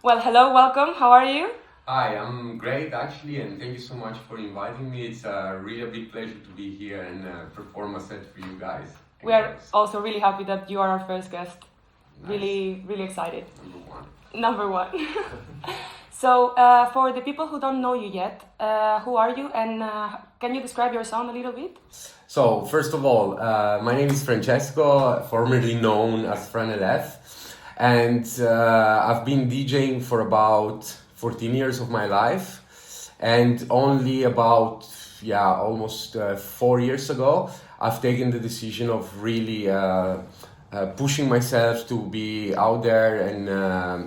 Well, hello, welcome. How are you? Hi, I'm great actually, and thank you so much for inviting me. It's really a big pleasure to be here and perform a set for you guys. We are also really happy that you are our first guest. Nice. Really excited. Number one. Number one. So, for the people who don't know you yet, who are you and can you describe your sound a little bit? So, first of all, my name is Francesco, formerly known as Fran LF, and I've been DJing for about 14 years of my life, and only about almost 4 years ago I've taken the decision of really pushing myself to be out there and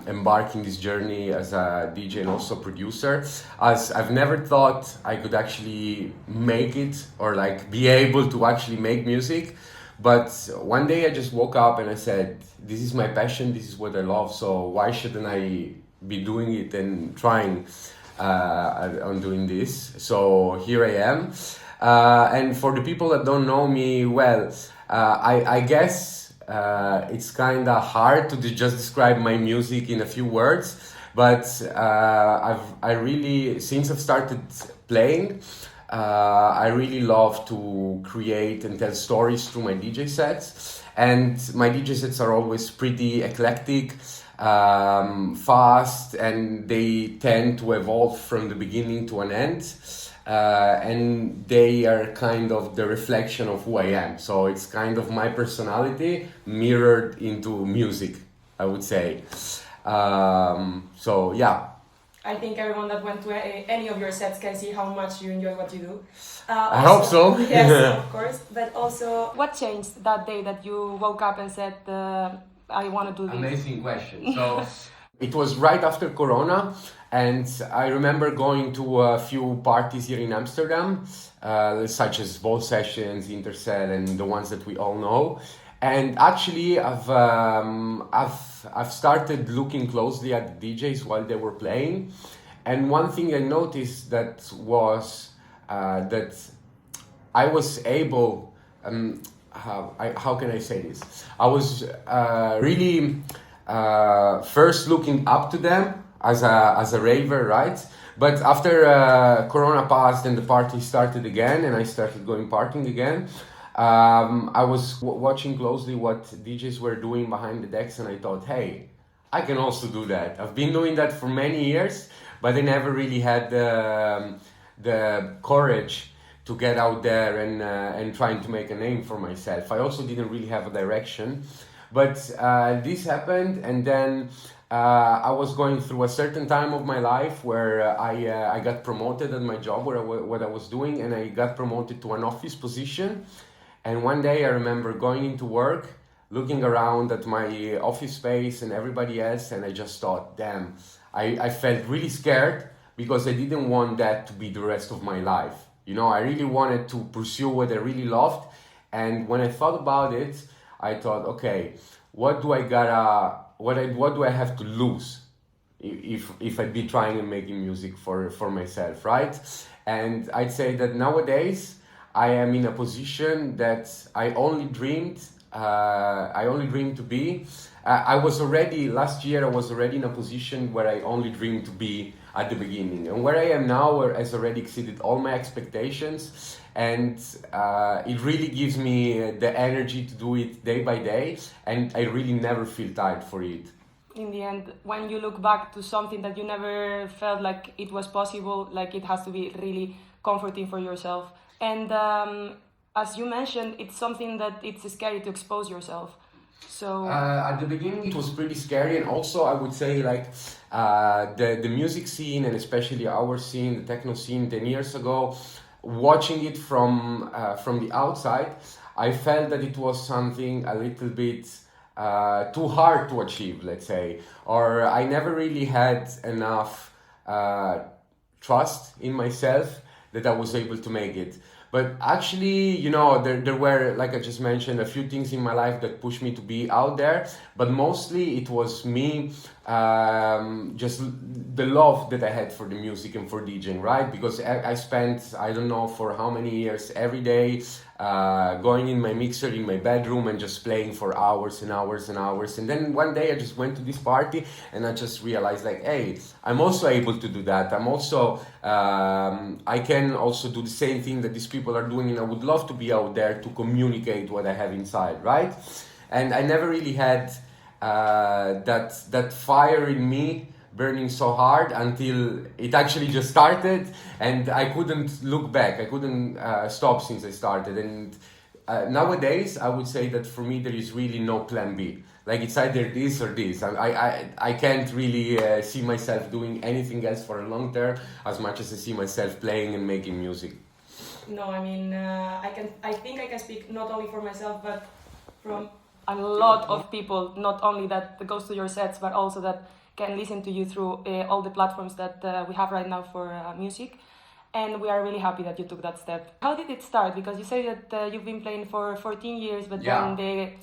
embarking this journey as a DJ and also producer, as I've never thought I could actually make it or like be able to actually make music. But one day I just woke up and I said, this is my passion, this is what I love, so why shouldn't I be doing it and trying on doing this? So here I am. And for the people that don't know me well, I guess it's kind of hard to just describe my music in a few words, but I really, since I've started playing, I really love to create and tell stories through my DJ sets, and my DJ sets are always pretty eclectic, fast, and they tend to evolve from the beginning to an end, and they are kind of the reflection of who I am. So it's kind of my personality mirrored into music, I would say. So yeah. I think everyone that went to any of your sets can see how much you enjoy what you do. I hope so. Yes, of course. But also, what changed that day that you woke up and said, I want to do this? Amazing question. So it was right after Corona, and I remember going to a few parties here in Amsterdam, such as Ball Sessions, Intercell, and the ones that we all know. And actually, I've started looking closely at the DJs while they were playing, and one thing I noticed that was that I was able. How can I say this? I was really first looking up to them as a raver, right? But after Corona passed and the party started again, and I started going partying again. I was watching closely what DJs were doing behind the decks, and I thought, hey, I can also do that. I've been doing that for many years, but I never really had the courage to get out there and trying to make a name for myself. I also didn't really have a direction, but this happened, and then I was going through a certain time of my life where I got promoted at my job, what I was doing, and I got promoted to an office position. And one day I remember going into work, looking around at my office space and everybody else, and I just thought, damn, I felt really scared because I didn't want that to be the rest of my life. You know, I really wanted to pursue what I really loved. And when I thought about it, I thought, okay, what do I have to lose if I'd be trying and making music for myself, right? And I'd say that nowadays, I am in a position that I only dreamed to be. Last year I was already in a position where I only dreamed to be at the beginning. And where I am now has already exceeded all my expectations. And it really gives me the energy to do it day by day. And I really never feel tired for it. In the end, when you look back to something that you never felt like it was possible, like it has to be really comforting for yourself. And as you mentioned, it's something that it's scary to expose yourself. So at the beginning it was pretty scary, and also I would say like the music scene, and especially our scene, the techno scene 10 years ago, watching it from the outside, I felt that it was something a little bit too hard to achieve, let's say, or I never really had enough trust in myself that I was able to make it. But actually, you know, there were, like I just mentioned, a few things in my life that pushed me to be out there. But mostly it was me just the love that I had for the music and for DJing, right? Because I spent, I don't know for how many years, every day going in my mixer in my bedroom and just playing for hours and hours and hours. And then one day I just went to this party and I just realized like, hey, I'm also able to do that. I'm also, I can also do the same thing that these people are doing, and I would love to be out there to communicate what I have inside, right? And I never really had that fire in me burning so hard until it actually just started, and I couldn't look back. I couldn't stop since I started. And nowadays I would say that for me there is really no plan B. Like it's either this or this. I can't really see myself doing anything else for a long term as much as I see myself playing and making music. No, I mean, I think I can speak not only for myself, but from a lot of people, not only that goes to your sets, but also that can listen to you through all the platforms that we have right now for music. And we are really happy that you took that step. How did it start? Because you say that you've been playing for 14 years, but then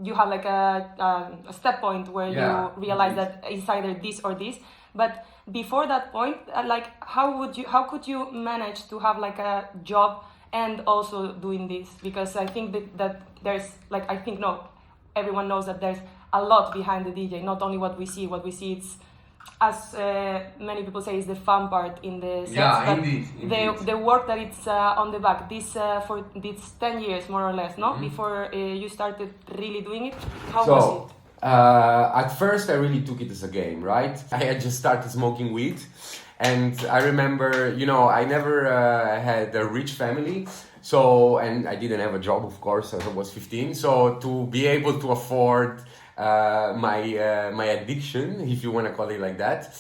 you have like a step point where you realize that it's either this or this. But before that point, how could you manage to have like a job and also doing this? Because I think that there's like, everyone knows that there's a lot behind the DJ, not only what we see. What we see, it's, as many people say, is the fun part in the sets, but indeed. The work that it's on the back. This for these 10 years more or less, no? Before you started really doing it, how was it? At first I really took it as a game, right? I had just started smoking weed, and I remember, I never had a rich family. So, and I didn't have a job, of course, as I was 15. So to be able to afford my addiction, if you want to call it like that,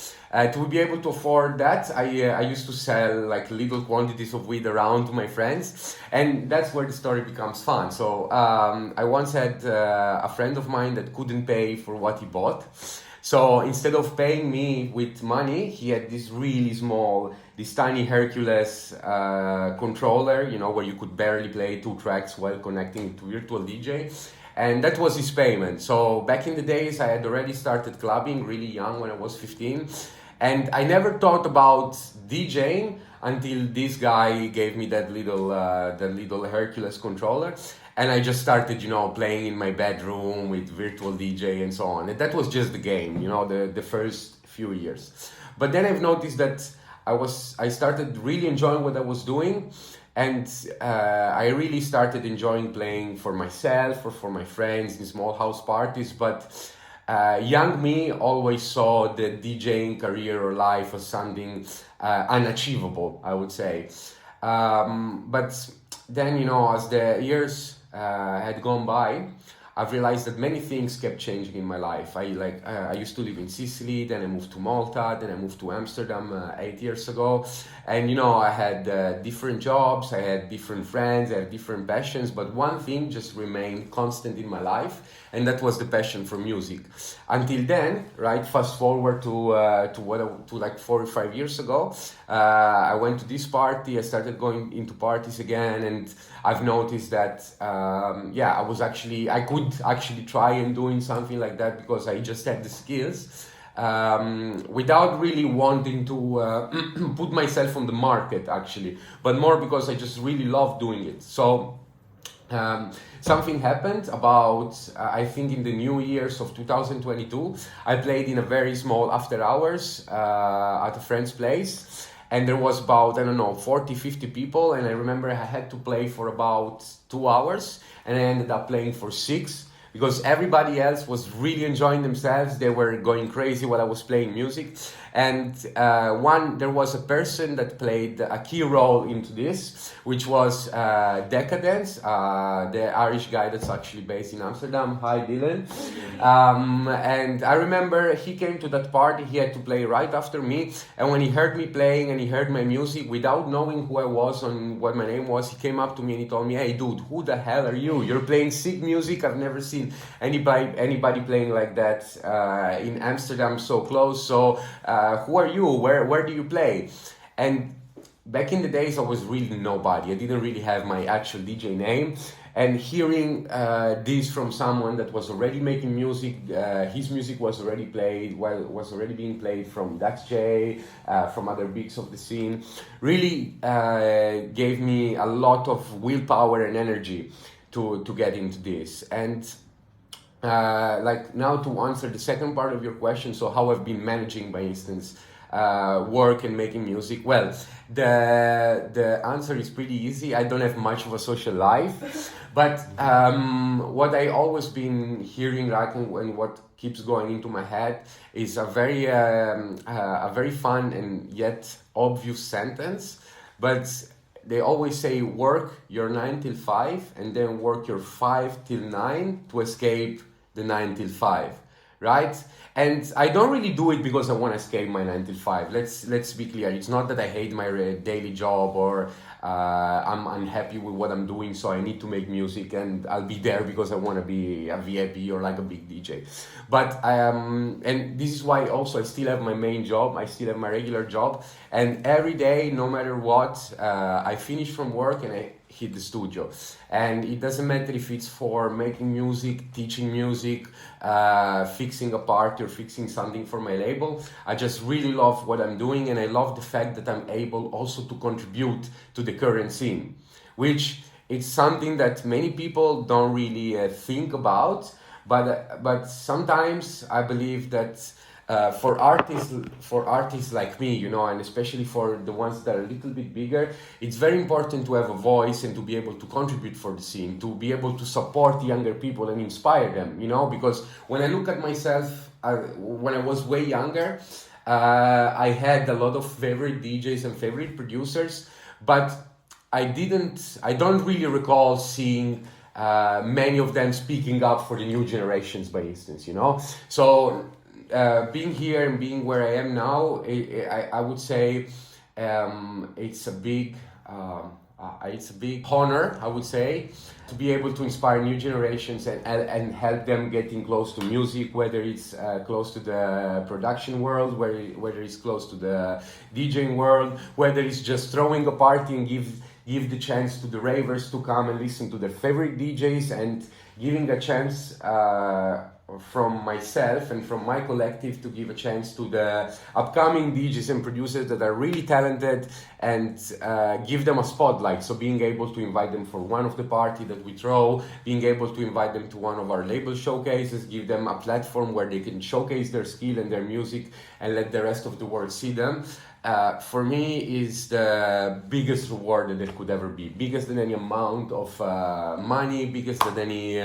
to be able to afford that, I used to sell like little quantities of weed around to my friends, and that's where the story becomes fun. So I once had a friend of mine that couldn't pay for what he bought. So instead of paying me with money, he had this really small, this tiny Hercules controller, where you could barely play 2 tracks while connecting to virtual DJ. And that was his payment. So back in the days, I had already started clubbing really young when I was 15. And I never thought about DJing until this guy gave me that little Hercules controller. And I just started, playing in my bedroom with virtual DJ and so on. And that was just the game, the first few years. But then I've noticed that I started really enjoying what I was doing. And I really started enjoying playing for myself or for my friends in small house parties. But young me always saw the DJing career or life as something unachievable, I would say. But then, as the years had gone by, I've realized that many things kept changing in my life. I used to live in Sicily, then I moved to Malta, then I moved to Amsterdam 8 years ago. And I had different jobs, I had different friends, I had different passions, but one thing just remained constant in my life, and that was the passion for music. Until then, right, fast forward to like 4 or 5 years ago, I went to this party, I started going into parties again, and I've noticed that I could actually try and doing something like that because I just had the skills, without really wanting to put myself on the market actually, but more because I just really love doing it. So something happened about, I think in the New Year's of 2022, I played in a very small after hours at a friend's place. And there was about, 40, 50 people. And I remember I had to play for about 2 hours. And I ended up playing for 6. Because everybody else was really enjoying themselves. They were going crazy while I was playing music. And there was a person that played a key role into this, which was Decadence, the Irish guy that's actually based in Amsterdam. Hi, Dylan. And I remember he came to that party. He had to play right after me. And when he heard me playing and he heard my music, without knowing who I was and what my name was, he came up to me and he told me, "Hey, dude, who the hell are you? You're playing sick music. I've never seen anybody playing like that in Amsterdam so close. So who are you? Where do you play?" And back in the days, I was really nobody. I didn't really have my actual DJ name. and hearing this from someone that was already making music, his music was already played, was already being played from Dax J, from other bigs of the scene, really gave me a lot of willpower and energy to get into this. And like now to answer the second part of your question, so how I've been managing, by instance, work and making music. Well, the answer is pretty easy. I don't have much of a social life, but what I always been hearing, like, and what keeps going into my head is a very fun and yet obvious sentence, but they always say work your 9 till 5 and then work your 5 till 9 to escape the 9 till 5, right? And I don't really do it because I want to escape my 9 till 5. Let's be clear. It's not that I hate my daily job or I'm unhappy with what I'm doing, so I need to make music and I'll be there because I want to be a VIP or like a big DJ. But and this is why also I still have my main job. I still have my regular job, and every day, no matter what, I finish from work and I hit the studio. And it doesn't matter if it's for making music, teaching music, fixing a party or fixing something for my label. I just really love what I'm doing, and I love the fact that I'm able also to contribute to the current scene, which is something that many people don't really think about, but sometimes I believe that for artists like me, you know, and especially for the ones that are a little bit bigger, it's very important to have a voice and to be able to contribute for the scene, to be able to support younger people and inspire them, you know, because when I look at myself, when I was way younger, I had a lot of favorite DJs and favorite producers, but I don't really recall seeing many of them speaking up for the new generations, by instance, you know. So being here and being where I am now, I would say it's a big honor, I would say, to be able to inspire new generations and help them getting close to music, whether it's close to the production world, whether it's close to the DJing world, whether it's just throwing a party and give the chance to the ravers to come and listen to their favorite DJs, and giving a chance from myself and from my collective to give a chance to the upcoming DJs and producers that are really talented and give them a spotlight. So being able to invite them for one of the party that we throw, being able to invite them to one of our label showcases, give them a platform where they can showcase their skill and their music and let the rest of the world see them. For me is the biggest reward that there could ever be, biggest than any amount of money, biggest than any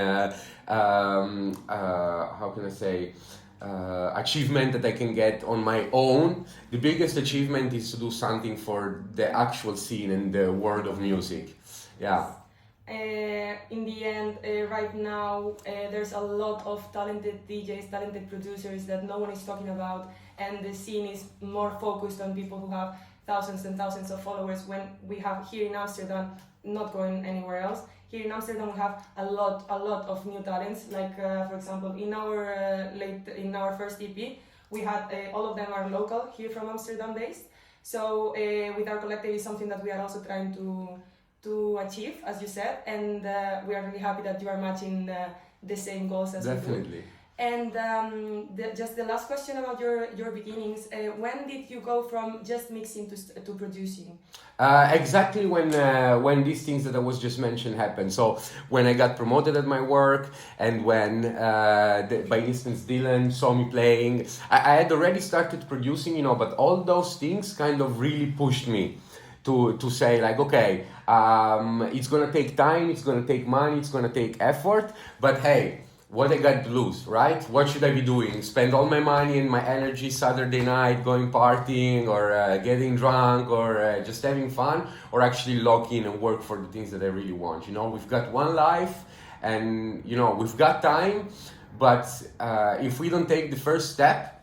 how can I say, achievement that I can get on my own. The biggest achievement is to do something for the actual scene and the world of music. Yeah. In the end, right now, there's a lot of talented DJs, talented producers that no one is talking about, and the scene is more focused on people who have thousands and thousands of followers, when we have here in Amsterdam, not going anywhere else. Here in Amsterdam, we have a lot of new talents. Like for example, in our first EP, we had all of them are local, here from Amsterdam based. So with our collective is something that we are also trying to achieve, as you said, and we are really happy that you are matching the same goals as we do. Definitely. And just the last question about your beginnings. When did you go from just mixing to producing? Exactly when these things that I was just mentioned happened. So when I got promoted at my work, and when, by instance, Dylan saw me playing, I had already started producing, you know, but all those things kind of really pushed me to say like, okay, it's gonna take time, it's gonna take money, it's gonna take effort, but hey, what I got to lose, right? What should I be doing? Spend all my money and my energy Saturday night going partying or getting drunk or just having fun, or actually log in and work for the things that I really want? You know, we've got one life, and you know, we've got time, but if we don't take the first step,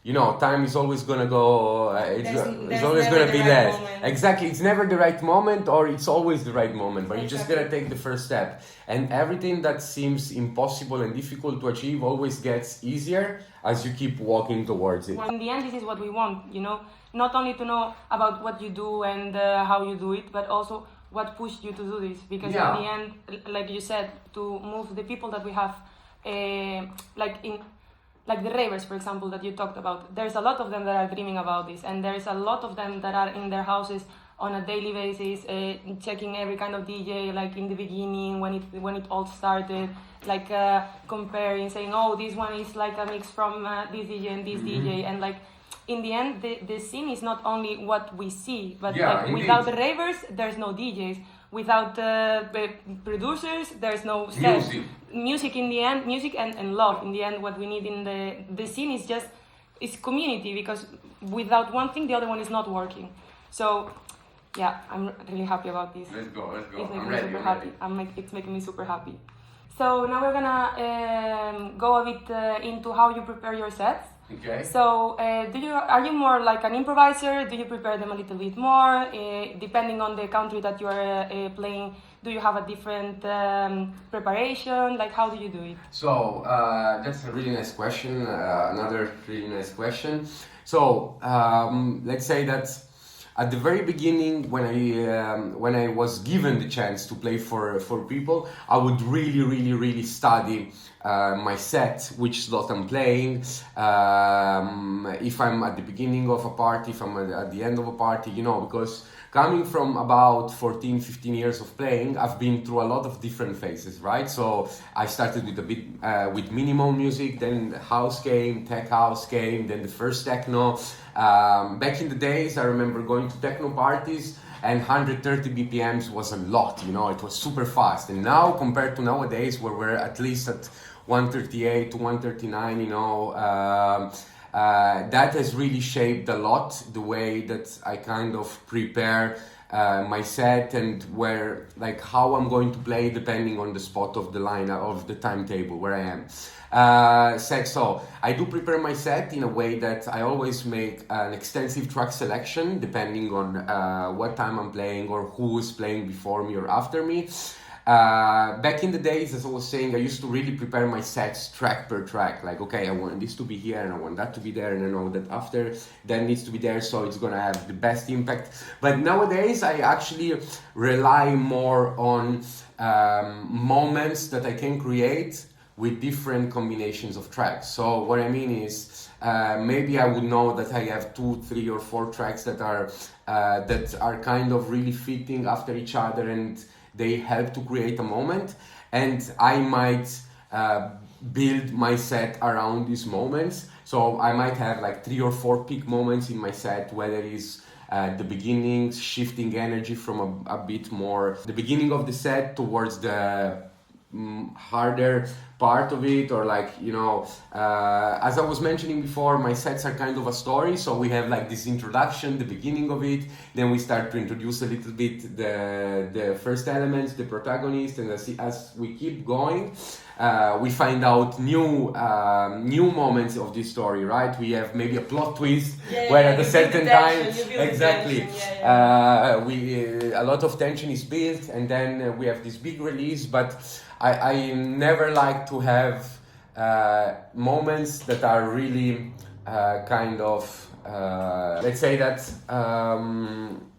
you know, time is always gonna go. It's always gonna be less. Exactly, it's never the right moment, or it's always the right moment. But you just gotta take the first step, and everything that seems impossible and difficult to achieve always gets easier as you keep walking towards it. Well, in the end, this is what we want. You know, not only to know about what you do and how you do it, but also what pushed you to do this? Because Yeah. in the end, like you said, to move the people that we have, like the ravers, for example, that you talked about, there's a lot of them that are dreaming about this, and there's a lot of them that are in their houses on a daily basis, checking every kind of DJ, like in the beginning when it all started, like comparing, saying, oh, this one is like a mix from this DJ and this DJ, and like in the end, the scene is not only what we see, but Yeah, like indeed. without the ravers, there's no DJs. Without producers, there's no set. Music in the end, music and love in the end. What we need in the scene is just community, because without one thing, the other one is not working. So yeah, I'm really happy about this. Let's go. It's making I'm me ready. super happy. It's making me super happy. So now we're gonna go a bit into how you prepare your sets. Okay. So, are you more like an improviser? Do you prepare them a little bit more? Depending on the country that you are playing, do you have a different preparation? Like, how do you do it? So that's a really nice question. Another really nice question. So let's say that at the very beginning, when I was given the chance to play for people, I would really study my set, which slot I'm playing. If I'm at the beginning of a party, if I'm at the end of a party, because coming from about 14-15 years of playing, I've been through a lot of different phases, right? So I started with a bit with minimal music, then house came, tech house came, then the first techno. Back in the days, I remember going to techno parties, and 130 BPMs was a lot, it was super fast. And now, compared to nowadays, where we're at least at 138 to 139, that has really shaped a lot the way that I kind of prepare my set, and how I'm going to play depending on the spot of the line of the timetable where I am. So I do prepare my set in a way that I always make an extensive track selection depending on what time I'm playing or who is playing before me or after me. Back in the days, as I was saying, I used to really prepare my sets track per track. Like, okay, I want this to be here and I want that to be there, and I know that after that needs to be there, so it's gonna have the best impact. But nowadays, I actually rely more on moments that I can create with different combinations of tracks. So what I mean is, maybe I would know that I have 2, 3, or 4 tracks that are kind of really fitting after each other, and they help to create a moment, and I might build my set around these moments. So I might have like 3 or 4 peak moments in my set, whether it's the beginning, shifting energy from a bit more the beginning of the set towards the harder part of it, or as I was mentioning before, my sets are kind of a story. So we have like this introduction, the beginning of it, then we start to introduce a little bit the first elements, the protagonist, and as we keep going, we find out new moments of this story, right? We have maybe a plot twist where at a certain time, exactly, a lot of tension is built, and then we have this big release. But I never like to have moments that are really let's say that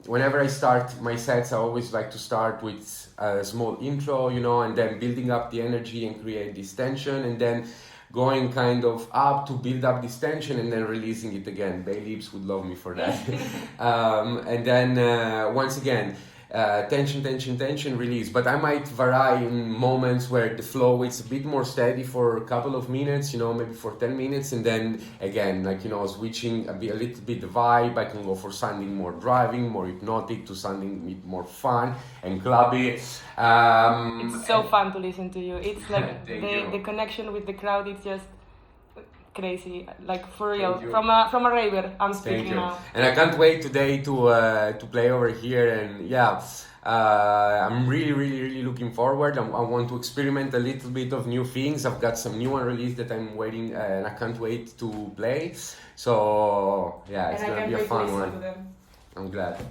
whenever I start my sets, I always like to start with a small intro, and then building up the energy and create this tension, and then going kind of up to build up this tension, and then releasing it again. Bay Leaves would love me for that. And then once again, tension, release. But I might vary in moments where the flow is a bit more steady for a couple of minutes, maybe for 10 minutes, and then again, switching a little bit the vibe. I can go for something more driving, more hypnotic, to something a bit more fun and clubby. It's so fun to listen to you. It's like the connection with the crowd is just crazy, like for real. From a raver, I'm speaking now. And I can't wait today to play over here, and I'm really looking forward. I want to experiment a little bit of new things. I've got some new unreleased that I'm waiting, and I can't wait to play. So it's gonna be a fun one. I'm glad.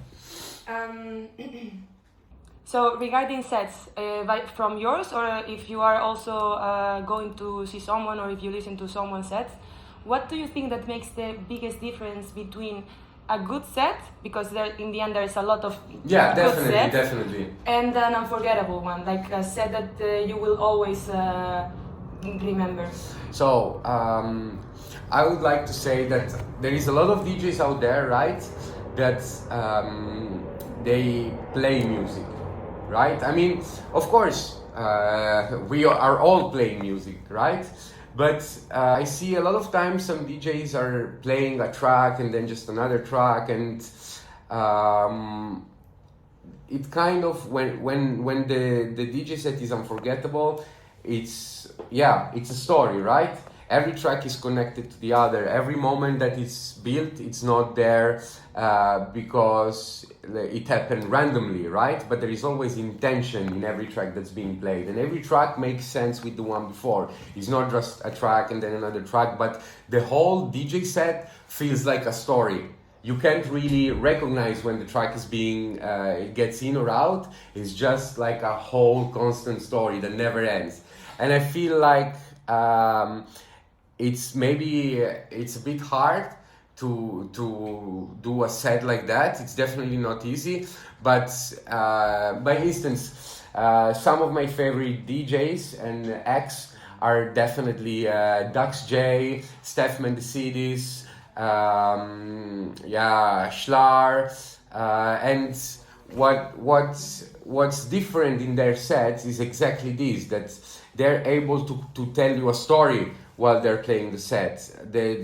So regarding sets, from yours, or if you are also going to see someone, or if you listen to someone's sets, what do you think that makes the biggest difference between a good set, because there in the end there's a lot of Yeah, good definitely, sets, definitely. and an unforgettable one, like a set that you will always remember. So, I would like to say that there is a lot of DJs out there, right? That they play music, right? I mean, of course, we are all playing music, right? But I see a lot of times some DJs are playing a track and then just another track, and it kind of when the DJ set is unforgettable, it's a story, right? Every track is connected to the other. Every moment that it's built, it's not there because it happened randomly, right? But there is always intention in every track that's being played, and every track makes sense with the one before. It's not just a track and then another track, but the whole DJ set feels like a story. You can't really recognize when the track is being it gets in or out. It's just like a whole constant story that never ends. And I feel like it's a bit hard to do a set like that. It's definitely not easy. But by instance, some of my favorite DJs and acts are definitely Dux J, Steph Mendesidis, Schlar, and what's different in their sets is exactly this, that they're able to tell you a story while they're playing the set.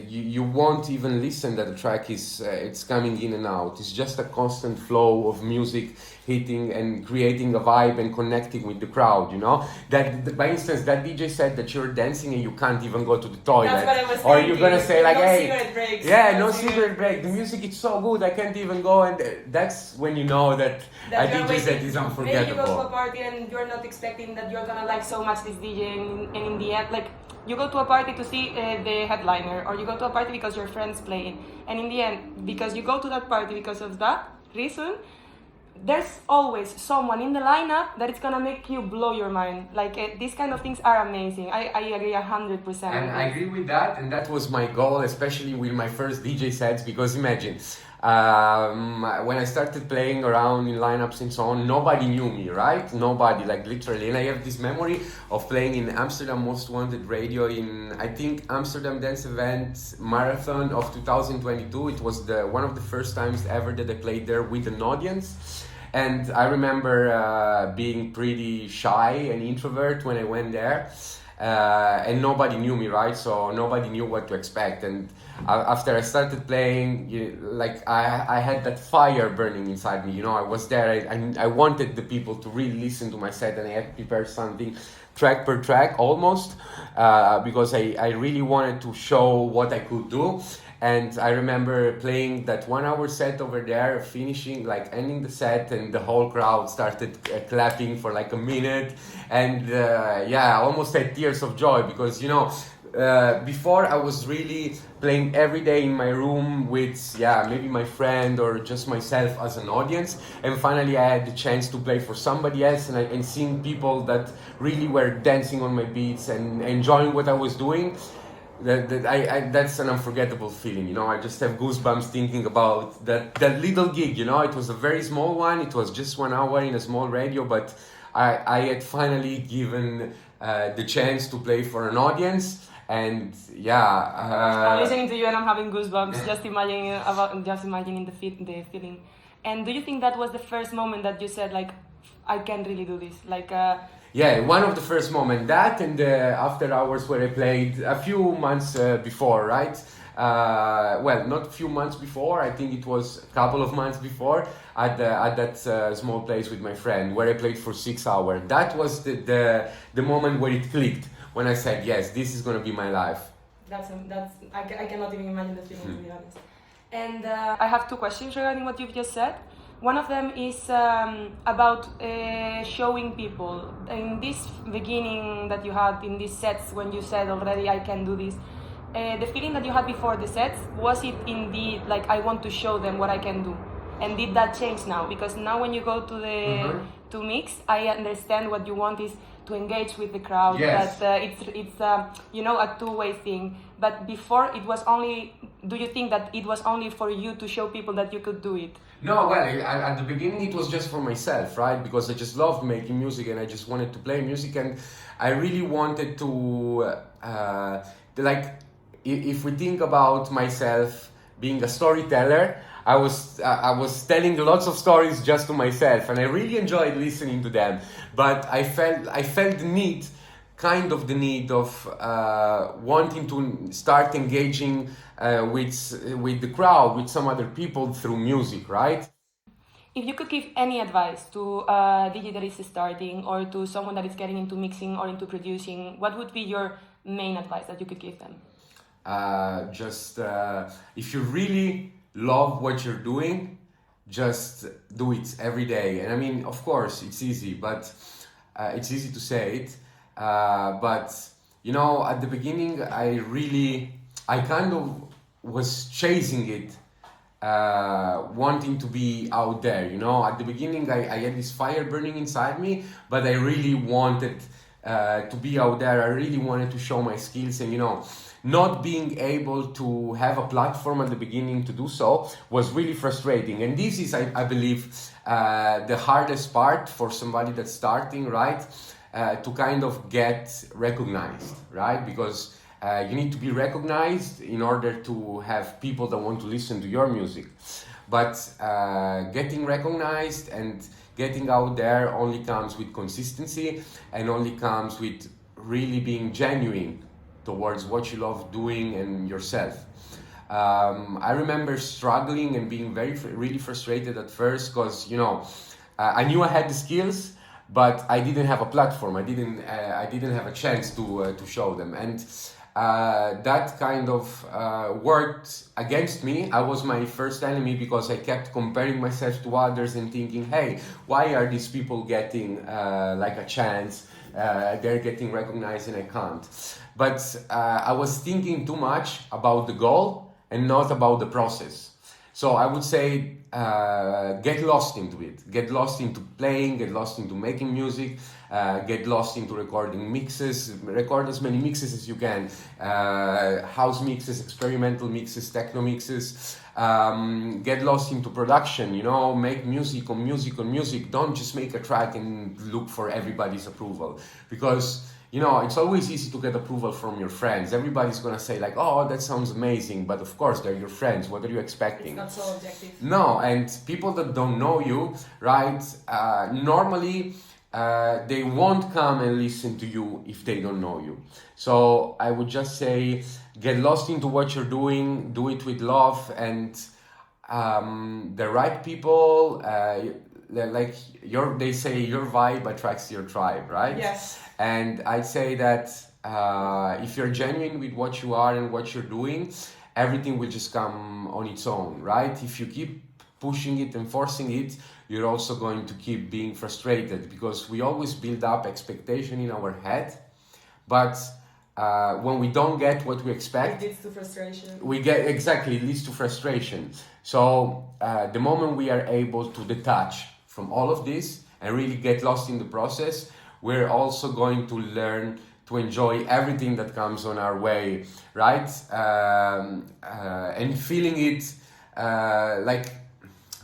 You won't even listen that the track is it's coming in and out. It's just a constant flow of music hitting and creating a vibe and connecting with the crowd, you know? That, by instance, that DJ said that you're dancing and you can't even go to the toilet. That's what I was or thinking. you're gonna say like, no hey, cigarette breaks. yeah, no cigarette break. The music is so good, I can't even go. And that's when you know that a DJ set is unforgettable. Maybe you go to a party and you're not expecting that you're gonna like so much this DJ, and in the end, like, you go to a party to see the headliner, or you go to a party because your friends playing, and in the end, because you go to that party because of that reason, there's always someone in the lineup that is gonna make you blow your mind. Like, these kind of things are amazing. I agree 100%. And I agree with that, and that was my goal, especially with my first DJ sets, because imagine, when I started playing around in lineups and so on, nobody knew me, right? Nobody, like literally. And I have this memory of playing in Amsterdam Most Wanted Radio in, I think, Amsterdam Dance Event Marathon of 2022. It was one of the first times ever that I played there with an audience. And I remember being pretty shy and introvert when I went there. And nobody knew me, right? So nobody knew what to expect. And after I started playing, I had that fire burning inside me. You know, I was there. I wanted the people to really listen to my set, and I had prepared something track per track almost because I really wanted to show what I could do. And I remember playing that 1 hour set over there, finishing, like ending the set, and the whole crowd started clapping for like a minute. And I almost had tears of joy because, you know, before I was really playing every day in my room with, maybe my friend or just myself as an audience. And finally I had the chance to play for somebody else and seeing people that really were dancing on my beats and enjoying what I was doing. That's an unforgettable feeling, you know. I just have goosebumps thinking about that little gig, you know. It was a very small one. It was just 1 hour in a small radio, but I had finally given the chance to play for an audience. And I'm listening to you and I'm having goosebumps just imagining the feeling. And do you think that was the first moment that you said, like, I can really do this? Like, one of the first moments. That and the after hours where I played a few months before, right? Not a few months before. I think it was a couple of months before at that small place with my friend where I played for 6 hours. That was the moment where it clicked. When I said, yes, this is going to be my life. I cannot even imagine the feeling, to be honest. And I have two questions regarding what you've just said. One of them is about showing people. In this beginning that you had in these sets, when you said already, I can do this, the feeling that you had before the sets, was it indeed like, I want to show them what I can do? And did that change now? Because now when you go to the to mix, I understand what you want is to engage with the crowd. Yes. That it's a two-way thing. But before it was only do you think that it was only for you to show people that you could do it? No, well, at the beginning it was just for myself, right? Because I just loved making music and I just wanted to play music, and I really wanted to, like, if we think about myself being a storyteller, I was telling lots of stories just to myself, and I really enjoyed listening to them. But I felt the need, kind of the need of wanting to start engaging with the crowd, with some other people through music, right? If you could give any advice to a DJ that is starting or to someone that is getting into mixing or into producing, what would be your main advice that you could give them? Just if you really love what you're doing, just do it every day. And I mean, of course, it's easy, but it's easy to say it. But you know, at the beginning, I kind of was chasing it, wanting to be out there. You know, at the beginning, I had this fire burning inside me, but I really wanted to be out there. I really wanted to show my skills, and you know, not being able to have a platform at the beginning to do so was really frustrating. And this is, I believe, the hardest part for somebody that's starting, right? To kind of get recognized, right? Because you need to be recognized in order to have people that want to listen to your music. But getting recognized and getting out there only comes with consistency and only comes with really being genuine towards what you love doing and yourself. I remember struggling and being really frustrated at first because, you know, I knew I had the skills, but I didn't have a platform. I didn't have a chance to show them, and that kind of worked against me. I was my first enemy because I kept comparing myself to others and thinking, hey, why are these people getting like a chance? They're getting recognized and I can't. But I was thinking too much about the goal and not about the process. So I would say get lost into it. Get lost into playing, get lost into making music, get lost into recording mixes, record as many mixes as you can. House mixes, experimental mixes, techno mixes. Get lost into production, you know, make music on music on music. Don't just make a track and look for everybody's approval, because you know, it's always easy to get approval from your friends. Everybody's gonna say like, oh, that sounds amazing, but of course they're your friends. What are you expecting? It's not so objective. No, and people that don't know you, right, normally they won't come and listen to you if they don't know you. So I would just say, get lost into what you're doing, do it with love, and the right people, like they say your vibe attracts your tribe, right? Yes. And I'd say that if you're genuine with what you are and what you're doing, everything will just come on its own, right? If you keep pushing it and forcing it, you're also going to keep being frustrated, because we always build up expectation in our head, but when we don't get what we expect, it leads to frustration. It leads to frustration. So the moment we are able to detach from all of this and really get lost in the process, we're also going to learn to enjoy everything that comes on our way, right? And feeling it like,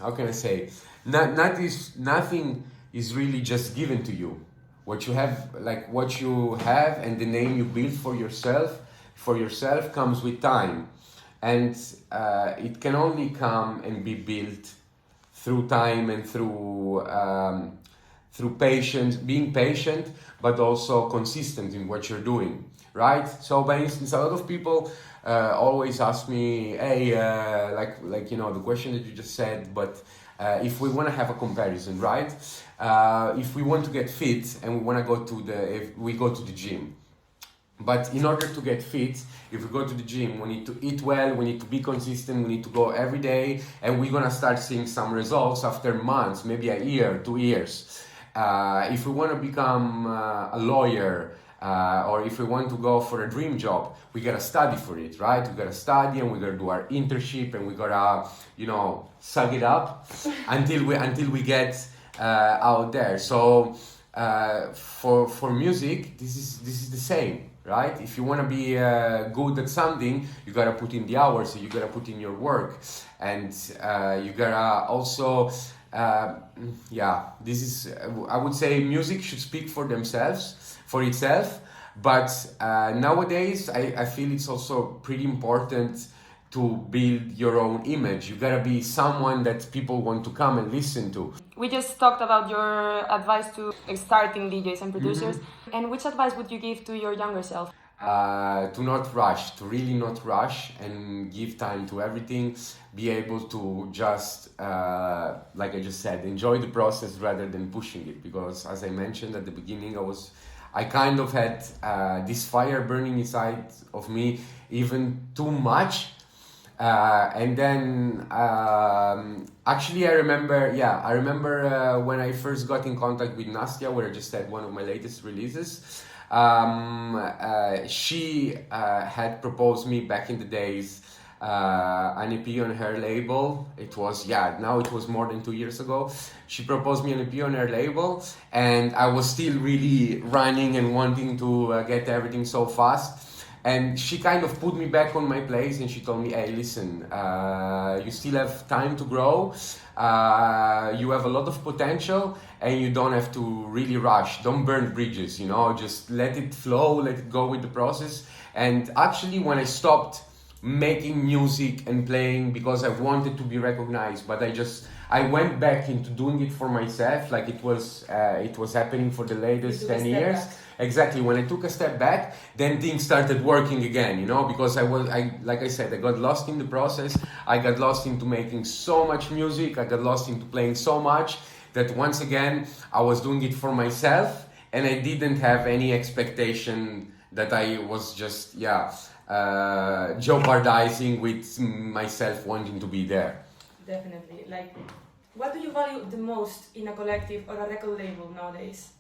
how can I say? Nothing is really just given to you. What you have, and the name you build for yourself comes with time, and it can only come and be built through time and through patience, being patient, but also consistent in what you're doing, right? So, by instance, a lot of people always ask me, hey, like you know, the question that you just said, but if we want to have a comparison, right? If we want to get fit and we want to go to the gym. But in order to get fit, if we go to the gym, we need to eat well, we need to be consistent, we need to go every day, and we're gonna start seeing some results after months, maybe a year, 2 years. If we want to become a lawyer, or if we want to go for a dream job, we gotta study for it, right? We gotta study and we gotta do our internship and we gotta, you know, suck it up until we get out there. So for music, this is the same. right? If you want to be good at something, you gotta put in the hours, you gotta put in your work, and you gotta also, this is, I would say music should speak for itself, but nowadays I feel it's also pretty important to build your own image. You gotta be someone that people want to come and listen to. We just talked about your advice to starting DJs and producers. And which advice would you give to your younger self? To not rush, to really not rush and give time to everything. Be able to just, like I just said, enjoy the process rather than pushing it. Because as I mentioned at the beginning, I kind of had this fire burning inside of me even too much. And then actually I remember when I first got in contact with Nastya, where I just had one of my latest releases. She had proposed me back in the days an EP on her label. It was more than 2 years ago. She proposed me an EP on her label, and I was still really running and wanting to get everything so fast. And she kind of put me back on my place, and she told me, hey, listen, you still have time to grow, you have a lot of potential, and you don't have to really rush. Don't burn bridges, just let it flow, let it go with the process. And actually, when I stopped making music and playing because I wanted to be recognized, but I went back into doing it for myself, like it was happening for the latest 10 years. Exactly. When I took a step back, then things started working again, because like I said, I got lost in the process. I got lost into making so much music. I got lost into playing so much that once again, I was doing it for myself, and I didn't have any expectation that I was just, jeopardizing with myself wanting to be there. Definitely. Like, what do you value the most in a collective or a record label nowadays?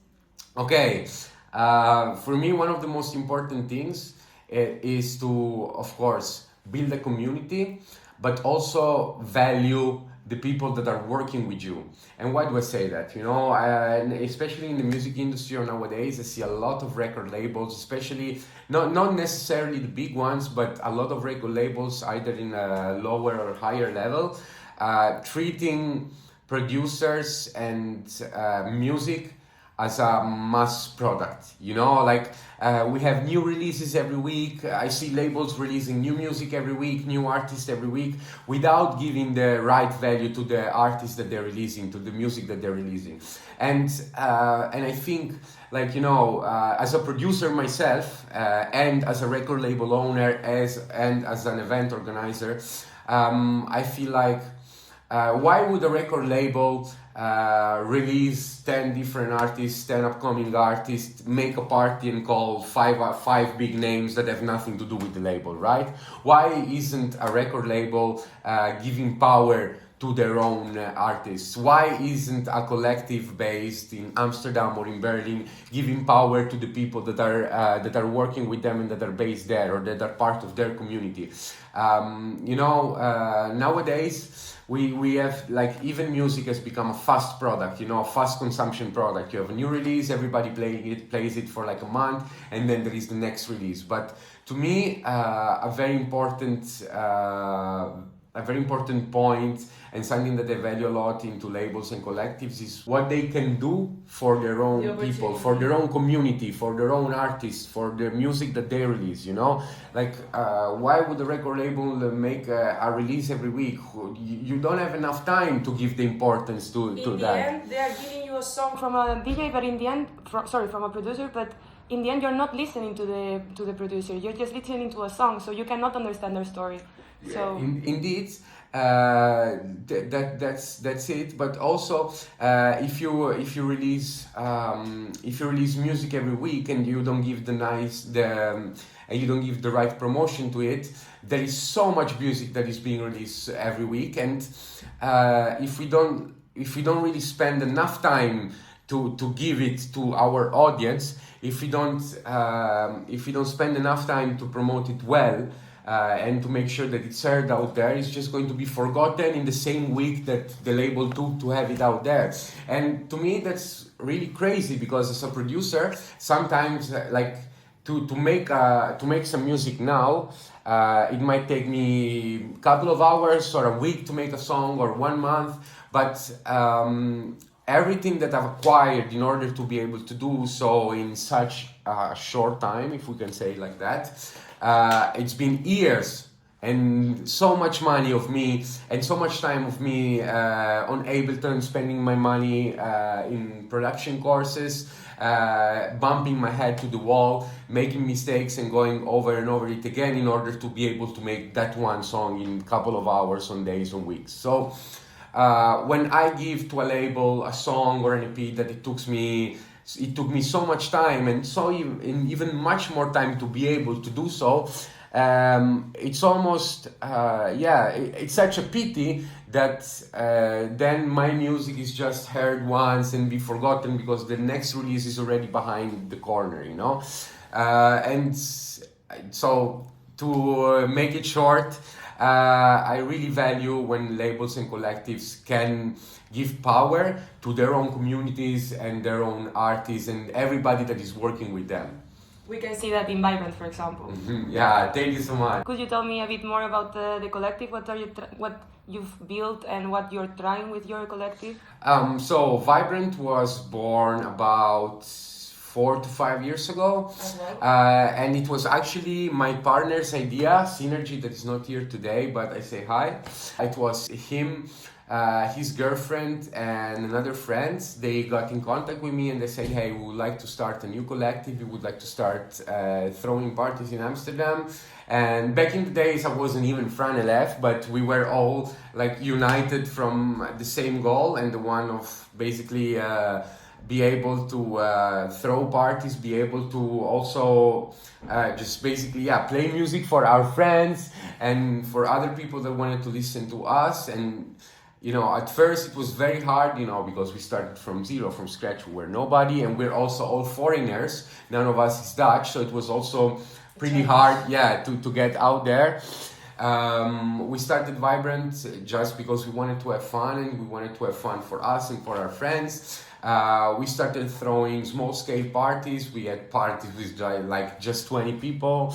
Okay. For me, one of the most important things is to, of course, build a community, but also value the people that are working with you. And why do I say that? And especially in the music industry nowadays, I see a lot of record labels, especially not necessarily the big ones, but a lot of record labels, either in a lower or higher level, treating producers and music as a mass product, we have new releases every week. I see labels releasing new music every week, new artists every week, without giving the right value to the artists that they're releasing, to the music that they're releasing. And I think, as a producer myself, and as a record label owner, and as an event organizer, I feel like, why would a record label release 10 different artists, 10 upcoming artists, make a party and call five big names that have nothing to do with the label, right? Why isn't a record label giving power to their own artists? Why isn't a collective based in Amsterdam or in Berlin giving power to the people that are working with them and that are based there, or that are part of their community? Nowadays, we have, even music has become a fast product, a fast consumption product. You have a new release, everybody plays it for like a month, and then there is the next release. But to me, a very important point, and something that I value a lot into labels and collectives, is what they can do for their own people, for their own community, for their own artists, for the music that they release, why would a record label make a release every week? You don't have enough time to give the importance to that. In the end, they are giving you a song from a DJ, but in the end, from a producer, but in the end, you're not listening to the producer. You're just listening to a song, so you cannot understand their story. So indeed, that's it. But also, if you release music every week and you don't give you don't give the right promotion to it, there is so much music that is being released every week, and if we don't really spend enough time to give it to our audience, if we don't spend enough time to promote it well, and to make sure that it's heard out there, it's just going to be forgotten in the same week that the label took to have it out there. And to me, that's really crazy, because as a producer, sometimes to make some music now, it might take me a couple of hours or a week to make a song or 1 month, but everything that I've acquired in order to be able to do so in such a short time, if we can say it like that, it's been years and so much money of me and so much time of me on Ableton, spending my money in production courses, bumping my head to the wall, making mistakes and going over and over it again in order to be able to make that one song in a couple of hours, on days, on weeks. So when I give to a label a song or an EP that it took me so much time and even much more time to be able to do so, it's almost it's such a pity that then my music is just heard once and be forgotten because the next release is already behind the corner, you know. And so to make it short, I really value when labels and collectives can give power to their own communities and their own artists and everybody that is working with them. We can see that in Vibrant, for example. Yeah, thank you so much. Could you tell me a bit more about the collective? What you've built and what you're trying with your collective? So Vibrant was born about 4 to 5 years ago, and it was actually my partner's idea, Synergy, that is not here today, but I say hi. It was him, his girlfriend and another friend. They got in contact with me and they said, hey, we would like to start a new collective, we would like to start throwing parties in Amsterdam. And back in the days I wasn't even Fran LF, but we were all like united from the same goal, and the one of basically be able to throw parties, be able to also just basically play music for our friends and for other people that wanted to listen to us. And you know, at first it was very hard, you know, because we started from zero, from scratch. We were nobody, and we're also all foreigners. None of us is Dutch, so it was also pretty hard, to get out there. We started Vibrant just because we wanted to have fun, and we wanted to have fun for us and for our friends. We started throwing small-scale parties. We had parties with like just 20 people.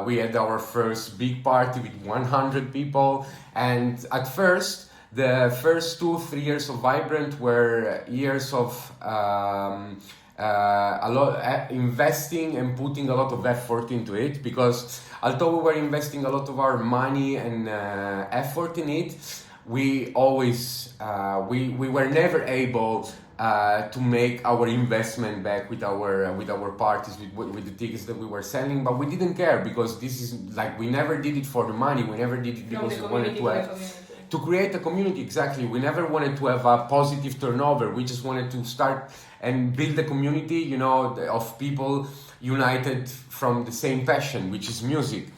We had our first big party with 100 people, and at first, the first 2-3 years of Vibrant were years of investing and putting a lot of effort into it, because although we were investing a lot of our money and effort in it, we always we were never able to make our investment back with our parties, with the tickets that we were selling. But we didn't care, because this is like, we never did it for the money, we never did it because we wanted to create a community. Exactly, we never wanted to have a positive turnover. We just wanted to start and build a community, you know, of people united from the same passion, which is music.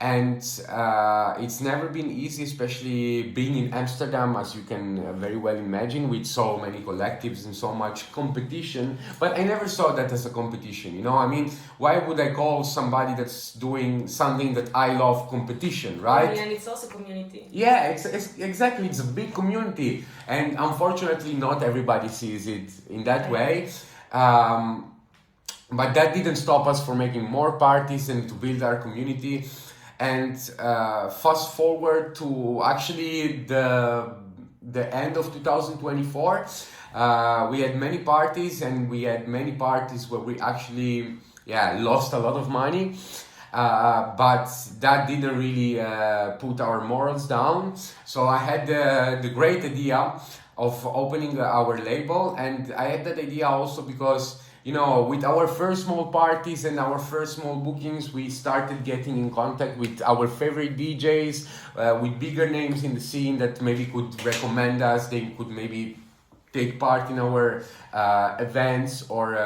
And it's never been easy, especially being in Amsterdam, as you can very well imagine, with so many collectives and so much competition. But I never saw that as a competition, you know? I mean, why would I call somebody that's doing something that I love competition, right? And it's also community. Yeah, exactly. It's a big community. And unfortunately, not everybody sees it in that way. But that didn't stop us from making more parties and to build our community. And fast forward to actually the end of 2024, we had many parties, and we had many parties where we actually lost a lot of money, but that didn't really put our morals down. So I had the great idea of opening our label, and I had that idea also because, you know, with our first small parties and our first small bookings, we started getting in contact with our favorite DJs, with bigger names in the scene that maybe could recommend us. They could maybe take part in our events or,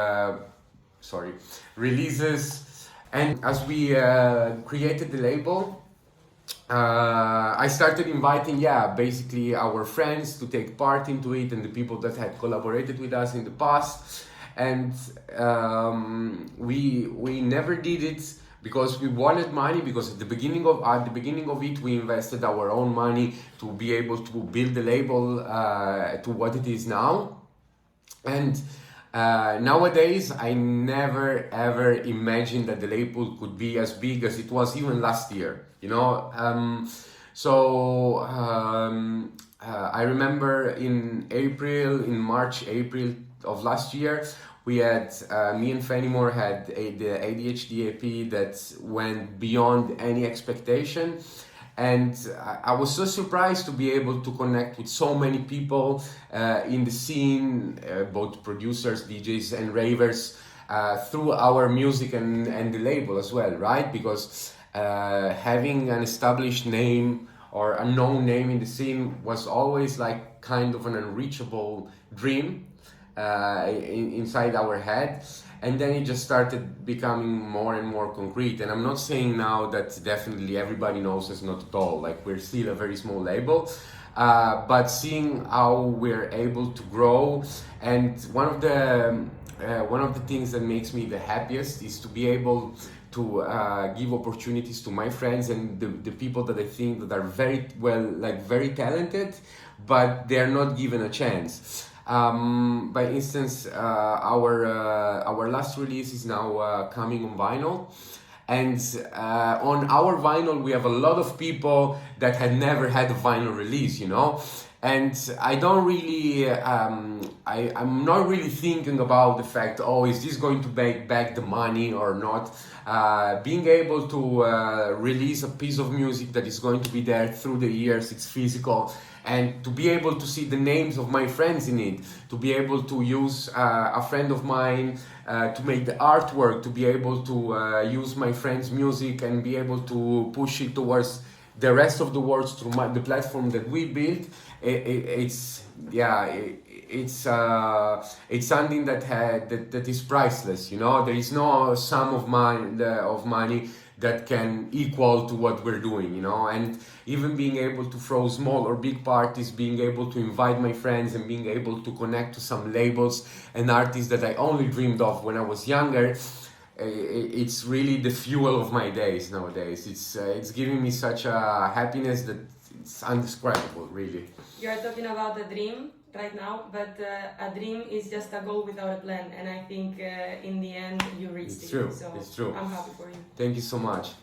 releases. And as we created the label, I started inviting, basically our friends to take part into it, and the people that had collaborated with us in the past. And we never did it because we wanted money, because at the beginning of it we invested our own money to be able to build the label to what it is now. And Nowadays, I never ever imagined that the label could be as big as it was even last year. You know, I remember in March, April of last year, we had me and Fenimore had the ADHD EP that went beyond any expectation. And I was so surprised to be able to connect with so many people in the scene, both producers, DJs, and ravers, through our music and the label as well, right? Because having an established name or a known name in the scene was always like kind of an unreachable dream inside our head. And then it just started becoming more and more concrete. And I'm not saying now that definitely everybody knows us, not at all. Like, we're still a very small label, but seeing how we're able to grow, and one of the things that makes me the happiest is to be able to give opportunities to my friends and the people that I think that are very talented, but they're not given a chance. By instance, our last release is now coming on vinyl, and on our vinyl we have a lot of people that had never had a vinyl release, you know. And I don't really, I'm not really thinking about the fact, oh, is this going to make back the money or not? Being able to release a piece of music that is going to be there through the years, it's physical, and to be able to see the names of my friends in it, to be able to use a friend of mine to make the artwork, to be able to use my friend's music and be able to push it towards the rest of the world through the platform that we built. It's something that is priceless. You know, there is no sum of money that can equal to what we're doing, you know. And even being able to throw small or big parties, being able to invite my friends, and being able to connect to some labels and artists that I only dreamed of when I was younger, it's really the fuel of my days nowadays. It's giving me such a happiness that it's indescribable, really. You are talking about a dream right now, but a dream is just a goal without a plan, and I think in the end you reached it. True. So it's true. I'm happy for you. Thank you so much.